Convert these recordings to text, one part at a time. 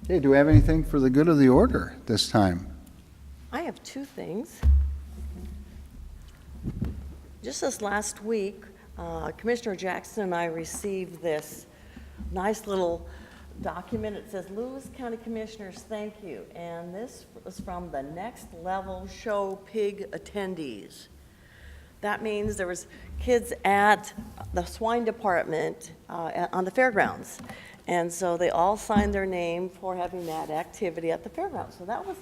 Hey, do we have anything for the good of the order this time? I have two things. Just this last week, Commissioner Jackson and I received this nice little document. It says, Lewis County Commissioners, thank you. And this was from the Next Level Show Pig attendees. That means there was kids at the swine department on the fairgrounds. And so they all signed their name for having that activity at the fairgrounds. So that was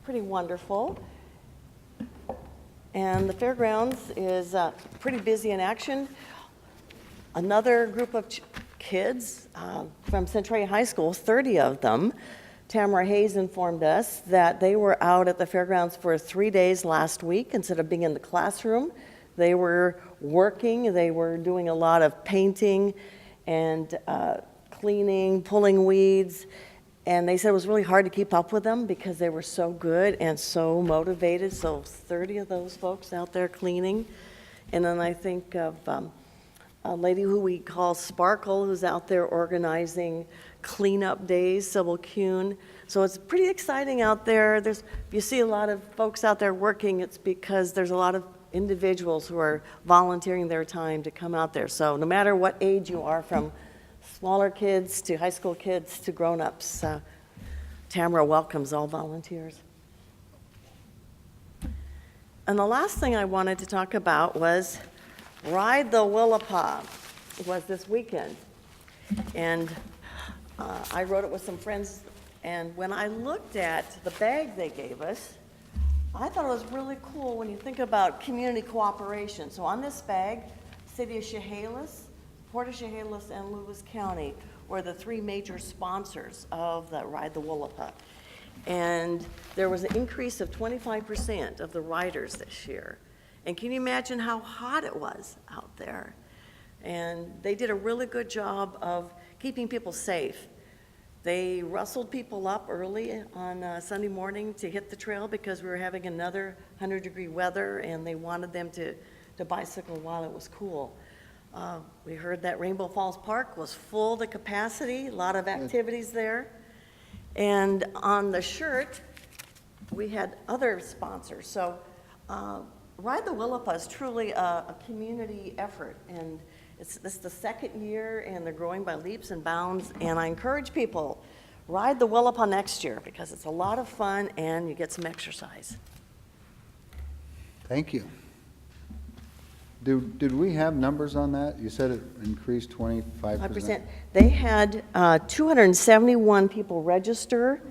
pretty wonderful. And the fairgrounds is pretty busy in action. Another group of kids from Centralia High School, 30 of them, Tamara Hayes informed us that they were out at the fairgrounds for 3 days last week. Instead of being in the classroom, they were working. They were doing a lot of painting and cleaning, pulling weeds. And they said it was really hard to keep up with them because they were so good and so motivated. So 30 of those folks out there cleaning. And then I think of a lady who we call Sparkle, who's out there organizing cleanup days, Sybil Kuhn. So it's pretty exciting out there. If you see a lot of folks out there working, it's because there's a lot of individuals who are volunteering their time to come out there. So no matter what age you are, from smaller kids to high school kids to grown-ups, Tamara welcomes all volunteers. And the last thing I wanted to talk about was Ride the Willapa. It was this weekend. And I rode it with some friends, and when I looked at the bag they gave us, I thought it was really cool when you think about community cooperation. So on this bag, City of Chehalis, Port of Chehalis, and Lewis County were the three major sponsors of the Ride the Willapa. And there was an increase of 25% of the riders this year. And can you imagine how hot it was out there? And they did a really good job of keeping people safe. They rustled people up early on Sunday morning to hit the trail because we were having another 100-degree weather, and they wanted them to bicycle while it was cool. We heard that Rainbow Falls Park was full to capacity, a lot of activities there. And on the shirt, we had other sponsors. So Ride the Willapa is truly a community effort, and this is the second year, and they're growing by leaps and bounds. And I encourage people, ride the Willapa next year because it's a lot of fun and you get some exercise. Thank you. Did we have numbers on that? You said it increased 25%? 5%. They had 271 people register.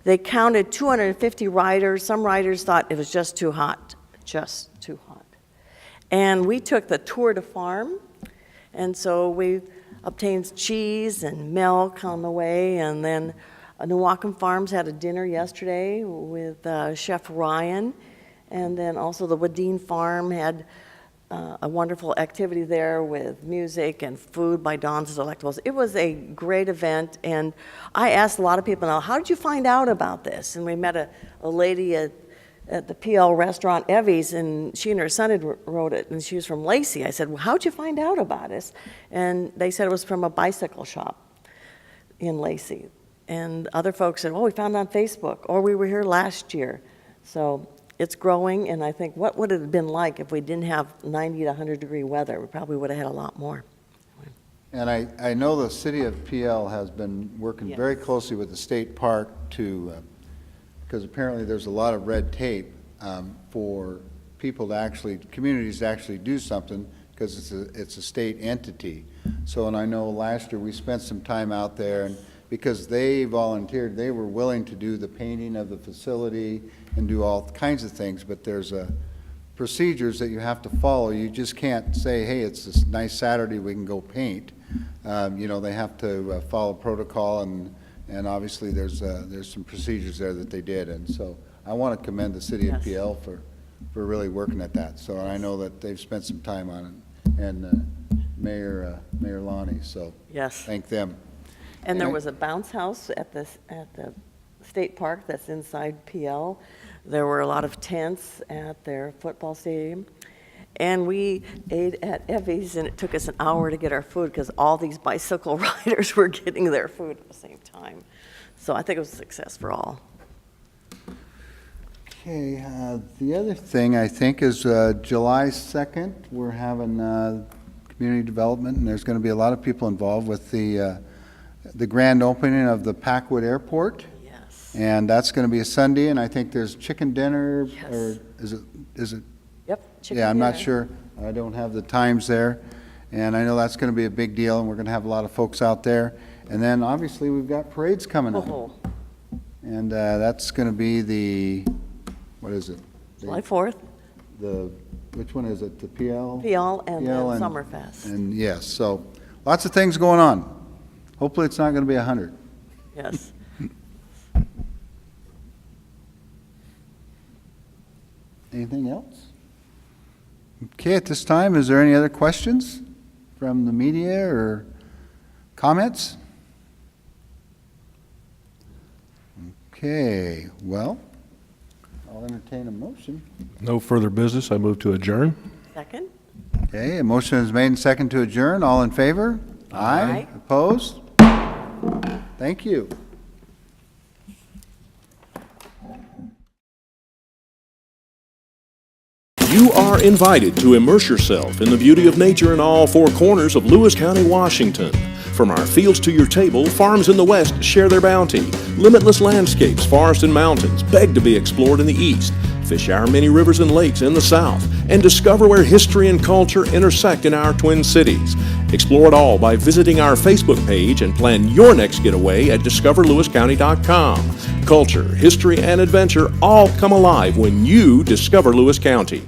They counted 250 riders. Some riders thought it was just too hot, just too hot. And we took the tour to farm. And so we obtained cheese and milk on the way. And then Newaukum Farms had a dinner yesterday with Chef Ryan. And then also the Wadeen Farm had a wonderful activity there with music and food by Don's Delectables. It was a great event. And I asked a lot of people, now, how did you find out about this? And we met a lady at the PL restaurant, Evie's, and she and her son had wrote it, and she was from Lacey. I said, well, how'd you find out about us? And they said it was from a bicycle shop in Lacey. And other folks said, oh, we found it on Facebook, or we were here last year. So it's growing, and I think, what would it have been like if we didn't have 90 to 100-degree weather? We probably would have had a lot more. And I know the city of PL has been working Yes. very closely with the state park because apparently there's a lot of red tape for people to actually, communities to actually do something because it's a state entity. So, and I know last year we spent some time out there, and because they volunteered, they were willing to do the painting of the facility and do all kinds of things, but there's procedures that you have to follow. You just can't say, hey, it's this nice Saturday, we can go paint. You know, they have to follow protocol, and obviously there's some procedures there that they did. And so I want to commend the city of Yes. PL for really working at that. So I know that they've spent some time on it, and Mayor Lonnie, so Yes. thank them. And there And I- was a bounce house at the state park that's inside PL. There were a lot of tents at their football stadium. And we ate at Evie's, and it took us an hour to get our food because all these bicycle riders were getting their food at the same time. So I think it was a success for all. Okay, the other thing I think is July 2nd, we're having community development, and there's going to be a lot of people involved with the grand opening of the Packwood Airport. Yes. And that's going to be a Sunday, and I think there's chicken dinner, Yes. or is it? Yep. chicken Yeah, I'm not dinner. sure. I don't have the times there. And I know that's going to be a big deal, and we're going to have a lot of folks out there. And then, obviously, we've got parades coming up. Oh, And that's going to be the, what is it? July 4th, Which one is it? The PL? PL and PL then Summerfest. And yes, so lots of things going on. Hopefully, it's not going to be 100. Yes. Anything else? Okay, at this time, is there any other questions from the media or comments? Okay, well, I'll entertain a motion. No further business. I move to adjourn. Second? Okay, a motion is made and second to adjourn. All in favor? Aye. Opposed? Thank you. You are invited to immerse yourself in the beauty of nature in all four corners of Lewis County, Washington. From our fields to your table, farms in the west share their bounty. Limitless landscapes, forests and mountains beg to be explored in the east. Fish our many rivers and lakes in the south, and discover where history and culture intersect in our twin cities. Explore it all by visiting our Facebook page and plan your next getaway at discoverlewiscounty.com. Culture, history, and adventure all come alive when you discover Lewis County.